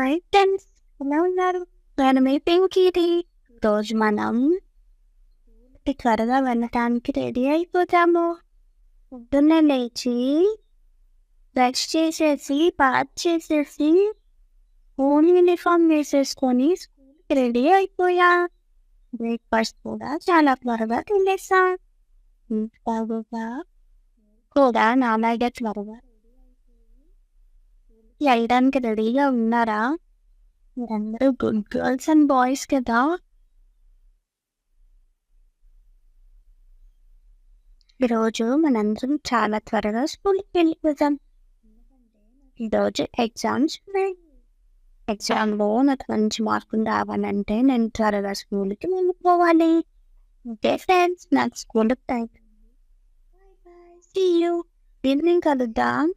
Hi friends, ఎలా ఉన్నారు? నేను మీ పింకీది. ఈరోజు మనం త్వరగా వెళ్ళటానికి రెడీ అయిపోతాము. పొద్దున్నే లేచి బ్రష్ చేసేసి బాత్ చేసేసి స్కూల్ యూనిఫామ్ వేసేసుకొని స్కూల్కి రెడీ అయిపోయా. బ్రేక్ఫాస్ట్ కూడా చాలా త్వరగా తినేసా. కూడా నాలాగే త్వరగా వెళ్ళడానికి రెడీగా ఉన్నారా? మీరందరూ గుడ్ గర్ల్స్ అండ్ బాయ్స్ కదా. ఈరోజు మనందరం చాలా త్వరగా స్కూల్కి వెళ్ళిపోతాం. ఈరోజు ఎగ్జామ్స్ ఉన్నాయి. ఎగ్జామ్లో నాకు మంచి మార్కులు రావాలంటే నేను త్వరగా స్కూల్కి వెళ్ళిపోవాలి. ఓకే ఫ్రెండ్స్, నాకు స్కూల్కి టైం. See you. ఈవినింగ్ కలుద్దాం.